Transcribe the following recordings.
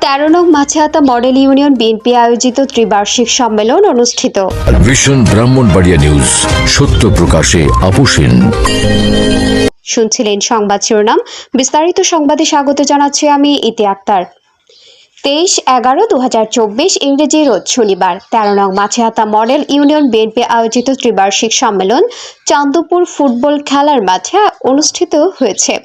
13 নং মাছেহাতা model union BNP আয়োজিত ত্রিবার্ষিক সম্মেলন অনুষ্ঠিত। ভিশন ব্রাহ্মণবাড়িয়া নিউজ, সত্য প্রকাশে আপোষহীন। শুনছিলেন সংবাদ শিরোনাম, বিস্তারিত সংবাদে স্বাগত জানাচ্ছি আমি ইতি আক্তার। 23/11/2024 ইংরেজি রোজ শনিবার 13 নং মাছেহাতা মডেল ইউনিয়ন বিএনপি আয়োজিত ত্রিবার্ষিক সম্মেলন চান্দপুর ফুটবল খেলার মাঠে অনুষ্ঠিত হয়েছে।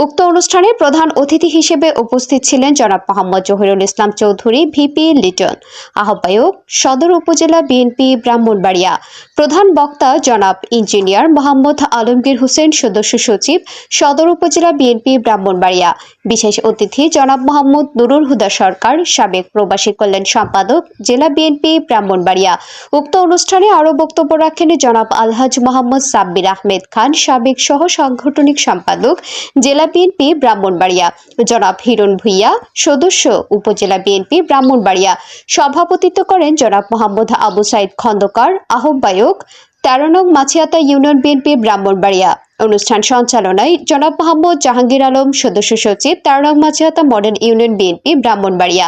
উক্ত অনুষ্ঠানে প্রধান অতিথি হিসেবে উপস্থিত ছিলেন জনাব মোহাম্মদ জহিরুল ইসলাম চৌধুরী, ভিপি লিটন, আহ্বায়ক সদর উপজেলা বিএনপি ব্রাহ্মণবাড়িয়া। প্রধান বক্তা জনাব ইঞ্জিনিয়ার মোহাম্মদ আলমগীর হোসেন, সদস্য সচিব সদর উপজেলা বিএনপি ব্রাহ্মণবাড়িয়া। বিশেষ অতিথি জনাব মোহাম্মদ নুরুল হুদা সরকার, সাবেক প্রবাসী কল্যাণ সম্পাদক, জেলা বিএনপি ব্রাহ্মণবাড়িয়া। উক্ত অনুষ্ঠানে আরও বক্তব্য রাখেন জনাব আলহাজ মোহাম্মদ সাব্বির আহমেদ খান, সাবেক সহ সাংগঠনিক সম্পাদক, জেলা বিএনপি ব্রাহ্মণবাড়িয়া। জনাব হিরণ ভুইয়া, সদস্য উপজেলা বিএনপি ব্রাহ্মণবাড়িয়া। সভাপতিত্ব করেন জনাব মোহাম্মদ আবু সাইদ খন্দকার, আহ্বায়ক 13 নং মাছেহাতা ইউনিয়ন বিএনপি ব্রাহ্মণবাড়িয়া। অনুষ্ঠান সঞ্চালনায় জনাব মোহাম্মদ জাহাঙ্গীর আলম, সদস্য সচিব 13 নং মাছেহাতা মডেল ইউনিয়ন বিএনপি ব্রাহ্মণবাড়িয়া।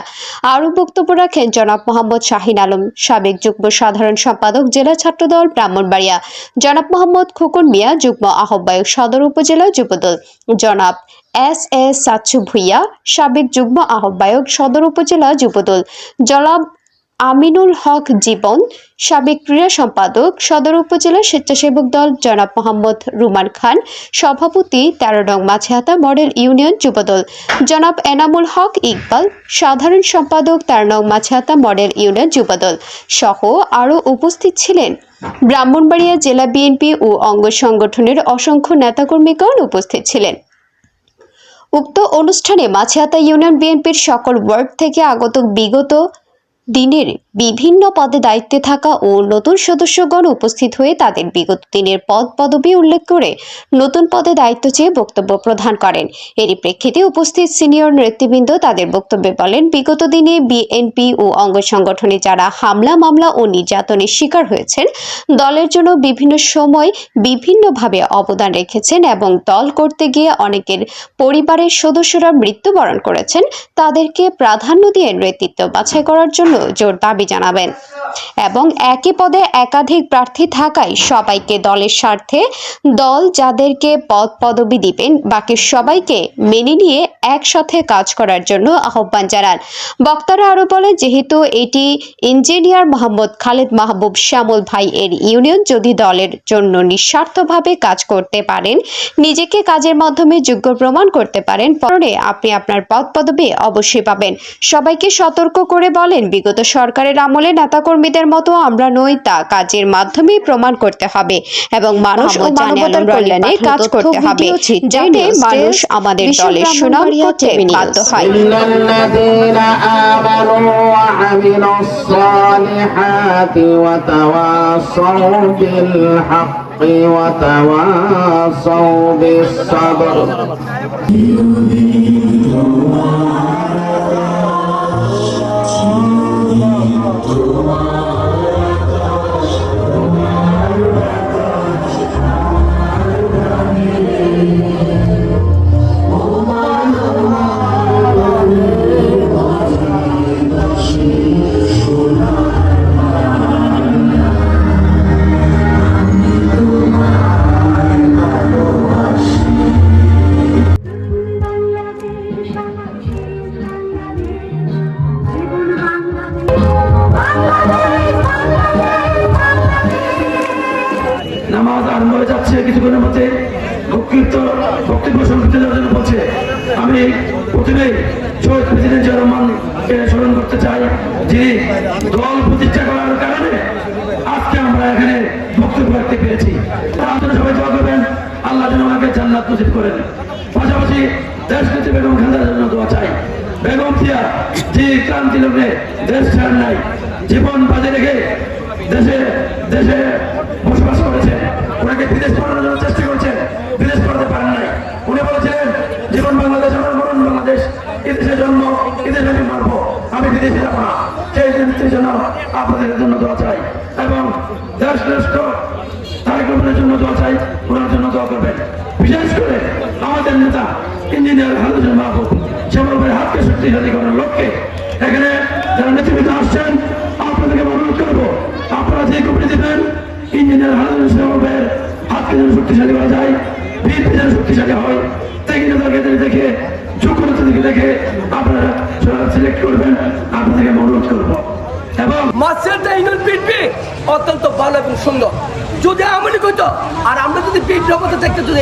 আরও বক্তব্য রাখেন জনাব মোহাম্মদ শাহিন আলম, সাবেক যুগ্ম সাধারণ সম্পাদক, জেলা ছাত্রদল ব্রাহ্মণবাড়িয়া। জনাব মোহাম্মদ খোকন মিয়া, যুগ্ম আহ্বায়ক সদর উপজেলা যুবদল। জনাব এস সাচ্চু ভুইয়া, সাবেক যুগ্ম আহ্বায়ক সদর উপজেলা যুবদল। জনাব আমিনুল হক জীবন, সাবেক ক্রীড়া সম্পাদক সদর উপজেলা স্বেচ্ছাসেবক দল। জনাব মোহাম্মদ রুমান খান, সভাপতি 13 নং মাছেহাতা মডেল ইউনিয়ন যুবদল। জনাব এনামুল হক ইকবাল, সাধারণ সম্পাদক 13 নং মাছেহাতা মডেল ইউনিয়ন যুবদল সহ আরও উপস্থিত ছিলেন ব্রাহ্মণবাড়িয়া জেলা বিএনপি ও অঙ্গ সংগঠনের অসংখ্য নেতাকর্মীগণ উপস্থিত ছিলেন। উক্ত অনুষ্ঠানে মাছেহাতা ইউনিয়ন বিএনপির সকল ওয়ার্ড থেকে আগত বিগত দিনের বিভিন্ন পদে দায়িত্বে থাকা ও নতুন সদস্যগণ উপস্থিত হয়ে তাদের বিগত দিনের পদ পদবি উল্লেখ করে নতুন পদে দায়িত্ব চেয়ে বক্তব্য প্রদান করেন। এরই প্রেক্ষিতে উপস্থিত সিনিয়র নেতৃবৃন্দ তাদের বক্তব্যে বলেন, বিগত দিনে বিএনপি ও অঙ্গ সংগঠনে যারা হামলা, মামলা ও নির্যাতনের শিকার হয়েছেন, দলের জন্য বিভিন্ন সময় বিভিন্নভাবে অবদান রেখেছেন এবং দল করতে গিয়ে অনেকের পরিবারের সদস্যরা মৃত্যুবরণ করেছেন, তাদেরকে প্রাধান্য দিয়ে নেতৃত্ব বাছাই করার জন্য জোর দাবি জানাবেন এবং একই পদে একাধিক প্রার্থী থাকায় সবাইকে দলের স্বার্থে দল যাদেরকে পদ পদবি দিবেন বাকি সবাইকে মেনে নিয়ে একসাথে কাজ করার জন্য আহ্বান জানান। বক্তারা আরো বলেন, যেহেতু এটি ইঞ্জিনিয়ার মোহাম্মদ খালেদ মাহবুব শ্যামল ভাই এর ইউনিয়ন, যদি দলের জন্য নিঃস্বার্থভাবে কাজ করতে পারেন, নিজেকে কাজের মাধ্যমে যোগ্য প্রমাণ করতে পারেন, পরে আপনি আপনার পদ পদবি অবশ্যই পাবেন। সবাইকে সতর্ক করে বলেন, বিগত সরকারের আমলে নেতাকর্মীদের মতো আমরা নই, তা কাজের মাধ্যমে প্রমাণ করতে হবে এবং মানুষ ও মানবতার কল্যাণে কাজ করতে হবে, যাতে মানুষ আমাদের দলের সুনাম করতে বাধ্য হয়। নামাজ আরম্ভ হয়ে যাচ্ছে, কিছুক্ষণের মধ্যে বক্তব্য সংযুক্ত দেওয়ার জন্য বলছে। আমি প্রথমে শহীদ প্রেসিডেন্ট জিয়া রহমানকে স্মরণ করতে চাই, যিনি দল প্রতিষ্ঠা করার কারণে আজকে আমরা এখানে বক্তব্য রাখতে পেরেছি। তার জন্য সবাই দোয়া করবেন, আল্লাহ যেন ওনাকে জান্নাত নসিব করেন। পাশাপাশি দেশনেত্রী বেগম খালেদার জন্য দোয়া চাই। বেগম জিয়া যে ক্রান্তি লগ্নে দেশ ছাড়েন নাই, জীবন বাজে রেখে দেশে দেশে বসবাস করেছে। ওনাকে বিদেশ পাঠানোর জন্য চেষ্টা করছে, বিদেশ পাঠাতে পারেন নাই। উনি বলেছিলেন, জীবন বাংলাদেশ, আমার মরণ বাংলাদেশ, এদেশে জন্ম, এদেশে আমি মারবো, আমি বিদেশে যাবো না। সেই নেত্রীর জন্য আপনাদের জন্য দোয়া চাই এবং দেশ শ্রেষ্ঠ তারেক রহমানের জন্য দোয়া চাই, ওনার জন্য দোয়া করবেন। বিশেষ করে আমাদের নেতা ইঞ্জিনিয়ার খালেদ মাহবুব শ্যামল ভাই হাতকে শক্তিশালী করার লক্ষ্যে এখানে যারা নেতৃবৃন্দ আসছেন আপনাদেরকে অনুরোধ করবো, আপনারা যে কমিটি দেবেন ইঞ্জিনিয়ার হাতের হাতকে যেন শক্তিশালী করা যায়, বিএনপি যেন শক্তিশালী হয়, দেখে যোগ্যতা দিকে দেখে আপনারা সিলেক্ট করবেন, আপনাদেরকে অনুরোধ করবো। এবং মাছেরটা ইউনিয়ন বিএনপি অত্যন্ত ভালো এবং সুন্দর। যদি আমি কইতো আর আমরা যদি বিএনপি অবস্থা দেখতে যদি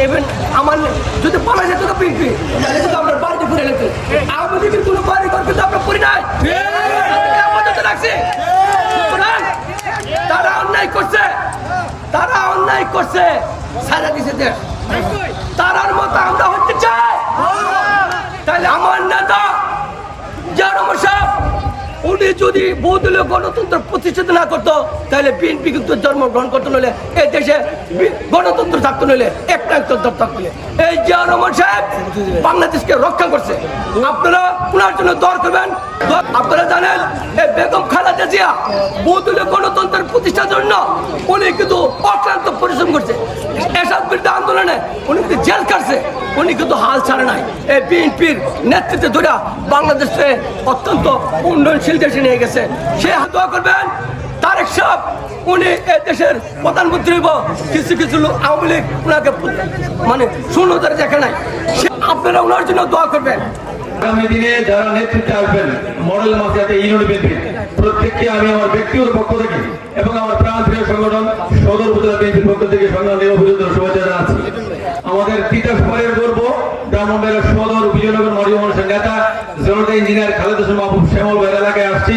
আমার যদি পালা যেত না বিএনপি তাহলে কিন্তু আমরা বাড়িতে ঘুরে নিত। আওয়ামী লীগের কোনো বাড়ি ঘর কিন্তু আমরা করি নাই, রাখছি। তারা অন্যায় করছে, তারা অন্যায় করছে, সারা দিছে দেশ। তারার মতো আমরা হতে চাই। তাহলে আমার নেতা জিয়া রহমান সাহেব উনি যদি বহুদলীয় গণতন্ত্র প্রতিষ্ঠিত না করতো তাহলে বিএনপি কিন্তু জন্মগ্রহণ করতে নইলে এই দেশে গণতন্ত্র থাকতো নইলে একটা তন্ত্র থাকতো। এই জিয়া রহমান সাহেব বাংলাদেশকে রক্ষা করছে, আপনারা ওনার জন্য দর করবেন। আপনারা জানেন এই বেগম খালেদা জিয়া বহুদলীয় গণতন্ত্রের প্রতিষ্ঠার জন্য উনি কিন্তু অক্লান্ত পরিশ্রম করছে। এসব বিরুদ্ধে আন্দোলনে উনি কিন্তু জেল কাটছে, উনি কিন্তু হাল ছাড়ে নাই। এই বিএনপির নেতৃত্বে ধরে বাংলাদেশে অত্যন্ত উন্নয়নশীল দেশে নিয়ে গেছে। সে দোয়া করবেন তারেক সাহেব উনি এই দেশের প্রধানমন্ত্রী হইব। কিছু কিছু লোক আওয়ামী লীগ ওনাকে মানে শূন্যতার দেখে নাই, আপনারা ওনার জন্য দোয়া করবেন। আগামী দিনে যারা নেতৃত্বে আসবেন মডেল মাফিয়াতে ইউনিয়ন বিএনপি প্রত্যেককে আমি আমার ব্যক্তিগত পক্ষ থেকে এবং আমার প্রাণপ্রিয় সংগঠন সদর উপজেলা বিএনপির পক্ষ থেকে সংগ্রামী অভিযোজন শুভেচ্ছা জানাচ্ছি। আমাদের তিতাস পাড়ের গর্ব ব্রাহ্মণবাড়িয়া সদর বিজয়নগর মডেল মানুষের নেতা জনতা ইঞ্জিনিয়ার খালেদ হোসেন মাহবুব শ্যামল ভাইয়ের এলাকায় আসছি।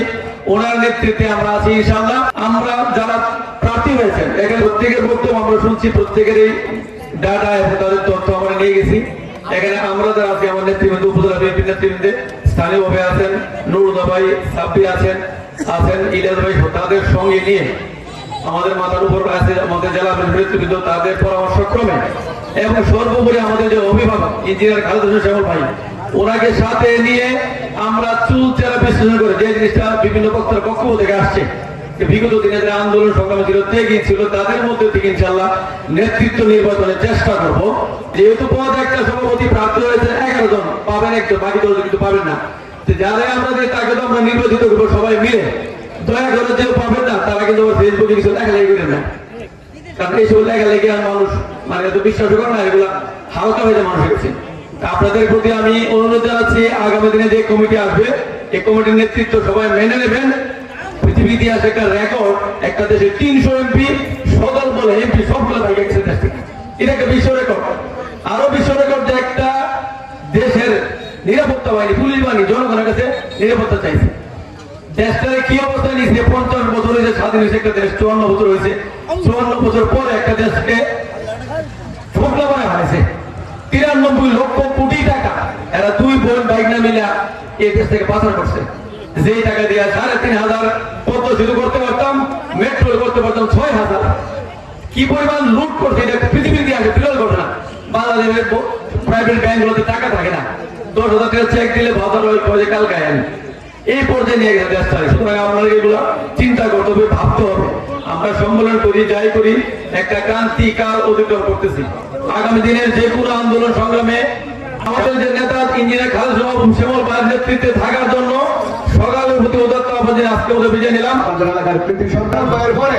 ওনার নেতৃত্বে আমরা আছি ইনশাআল্লাহ। আমরা যারা প্রার্থী হয়েছেন এখানে প্রত্যেকের বক্তব্য আমরা শুনছি, প্রত্যেকেরই ডাটা এবং তাদের তথ্য আমরা নিয়ে গেছি। এখানে আমরা যারা আছি আমার নেতৃবৃন্দ উপজেলা বিএনপি নেতৃবৃন্দে স্থানীয়ভাবে আছেন নুরুদা ভাই, সাব্বির আছেন ইলিয়াস ভাই, তাদের সঙ্গে নিয়ে আমাদের মাথার উপর আছে আমাদের জেলা নেতৃবৃন্দ, তাদের পরামর্শক্রমে এবং সর্বোপরি আমাদের যে অভিভাবক ইঞ্জিনিয়ার খালেদ হোসেন শ্যামল ভাই ওনাকে সাথে নিয়ে আমরা চুলচেরা বিশ্লেষণ করে যে জিনিসটা বিভিন্ন বক্তার পক্ষ থেকে আসছে বিগত দিনে যে আন্দোলন সংগ্রামে ছিল ত্যাগী ছিল তাদের মধ্যে থেকে ইনশাল্লাহ নেতৃত্ব নির্বাচনের চেষ্টা করব। যেহেতু পদ একটা সভাপতি প্রাপ্ত হয়েছে 11 জন, পাবেন একজন, বাকি 10 জন কিন্তু পাবেন না। যারা আমরা যে তাকে তো আমরা নির্বাচিত করবো সবাই মিলে, দয়া করে যে পাবেন না তারা কিন্তু ফেসবুকে কিছু লেখালেখি করেন না, কারণ এইসব লেখালেখি আর মানুষ মানে এত বিশ্বাস করে না, এগুলা হালকা হয়ে যায় মানুষের কাছে। আপনাদের প্রতি আমি অনুরোধ জানাচ্ছি আগামী দিনে যে কমিটি আসবে এই কমিটির নেতৃত্ব সবাই মেনে নেবেন। পৃথিবীর ইতিহাসে একটা রেকর্ড, একটা দেশে 300 এমপি সদল বলে এমপি সবগুলো ভাই গেছে দেশ থেকে, এটা একটা বিশ্ব রেকর্ড। আরো বিশ্ব রেকর্ড যে একটা দেশের নিরাপত্তা বাহিনী পুলিশ বাহিনী জনগণের কাছে নিরাপত্তা চাইছে। দেশটারে কি অবস্থা নিয়েছে, 50 বছর হয়েছে স্বাধীন হয়েছে একটা দেশ, 54 বছর হয়েছে, 54 বছর পরে একটা দেশকে ঠোকলা বানায় হয়েছে। 93 লক্ষ কোটি টাকা এরা দুই বোন বাইক না মিলা এই দেশ থেকে পাচার করছে। যে টাকা দিয়ে 3,500 পদ্ম শুরু করতে পারতাম, মেট্রো করতে পারতাম 6,000। কি পরিমাণ লুট করছে এটা পৃথিবীর ইতিহাসে বিরল ঘটনা। বাংলাদেশের প্রাইভেট ব্যাংকগুলোতে টাকা থাকে না, 10,000 টাকা চেক দিলে বাজার ওই পয়সা কালকায় আন এই পর্যায়ে নিয়ে গেছে দেশটাকে। সুতরাং আপনাদের এগুলো চিন্তা করতে হবে, ভাবতে হবে। আমরা সম্মেলন করি যাই করি একটা ক্রান্তিকাল অতিক্রম করতেছি। আগামী দিনের যে কোনো আন্দোলন সংগ্রামে আমাদের যে নেতা ইঞ্জিনিয়ার খালেদ হোসেন শ্যামল ভাইয়ের নেতৃত্বে থাকার জন্য সকালের প্রতি উদাত্ত আহ্বান আজকে ওদের বিজয় নিলাম। আমাদের এলাকার কৃতি সন্তান ভাইয়ের পরে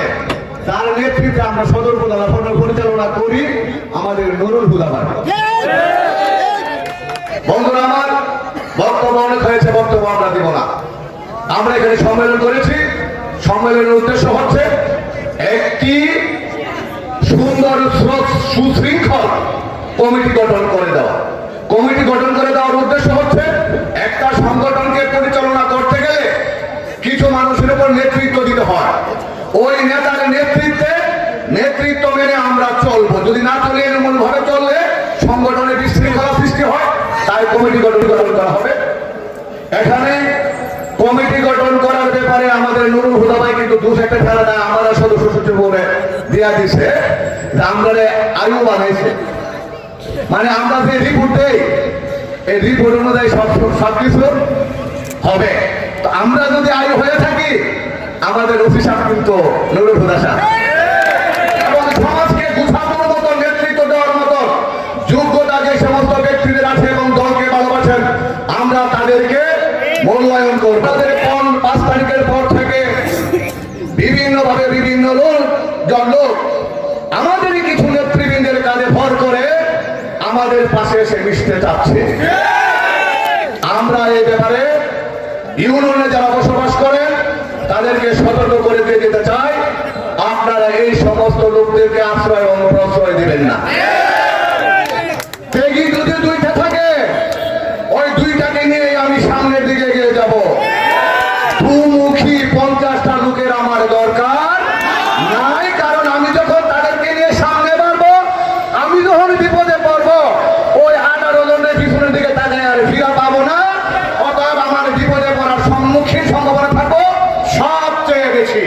তার নেতৃত্বে আমরা সদর উপজেলা পরিচালনা করি আমাদের নুরুল হুদা ভাই। বন্ধুরা আমার বক্তব্য অনেক হয়েছে, বক্তব্য আমরা দিব না। আমরা এখানে সম্মেলন করেছি, সম্মেলনের উদ্দেশ্য হচ্ছে একটি সুন্দর সুশৃঙ্খল কমিটি গঠন করে দেওয়া। কমিটি গঠন করে দেওয়ার উদ্দেশ্য হচ্ছে একটা সংগঠনকে পরিচালনা করতে গেলে কিছু মানুষের উপর নেতৃত্ব দিতে হয়। ওই নেতার নেতৃত্ব মেনে আমরা চলবো। যদি না চলে এমন ভাবে চললে সংগঠনে বিশৃঙ্খলা সৃষ্টি হয়, তাই কমিটি গঠন করা হবে। এখানে কমিটি গঠন করার ব্যাপারে আমাদের নুরুল হুদা ভাই কিন্তু একটা ফেলা না, আমরা সদস্য সচিব বলে দিয়া দিছে, আমরা আয়ু বানাইছে। মানে আমরা যে রিপোর্ট দেই এই রিপোর্ট অনুযায়ী সবকিছু হবে। তো আমরা যদি আয়ু হয়ে থাকি আমাদের অফিসার কিন্তু নুরুল হুদা সাহেব, এবং সমাজকে গুছানোর মতো নেতৃত্ব দেওয়ার মতো যোগ্যতা যে সমস্ত ব্যক্তিদের আছে এবং দলকে ভালোবাসেন আমরা তাদেরকে মূল্যায়ন করব। তাদের 5 তারিখের পর থেকে বিভিন্নভাবে বিভিন্ন লোক আমাদের কিছু নেতৃবৃন্দের কাজে ভর করে আমাদের পাশে এসে মিশতে চাচ্ছে। আমরা এই ব্যাপারে ইউনিয়নে যারা বসবাস করেন তাদেরকে সতর্ক করে দিয়ে যেতে চাই, আপনারা এই সমস্ত লোকদেরকে আশ্রয় ও প্রশ্রয় দিবেন না। তেগি যদি 2টা থাকে, ওই 2টাকে নিয়ে আমি সামনের দিকে এগিয়ে যাব। দুমুখী 50টা লোকের আমার দরকার নাই, কারণ আমি যখন তাদেরকে নিয়ে সামনে বাড়বো, আমি যখন বিপদে পড়বো, ওই 18 জনের পিছনের দিকে তাকায় আর ফিরা পাবো না। অতএব আমার বিপদে পড়ার সম্মুখীন সম্ভাবনা থাকবো সবচেয়ে বেশি।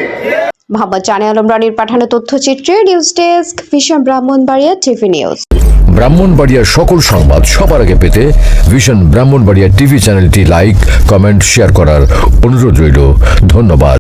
মোহাম্মদ জানে আলম রানীর পাঠানো তথ্যচিত্রে news desk, vision Brahmanbaria TV news. ব্রাহ্মণবাড়িয়ার সকল সংবাদ সবার আগে পেতে ভিশন ব্রাহ্মণবাড়িয়া টিভি চ্যানেলটি লাইক, কমেন্ট, শেয়ার করার অনুরোধ রইল। ধন্যবাদ।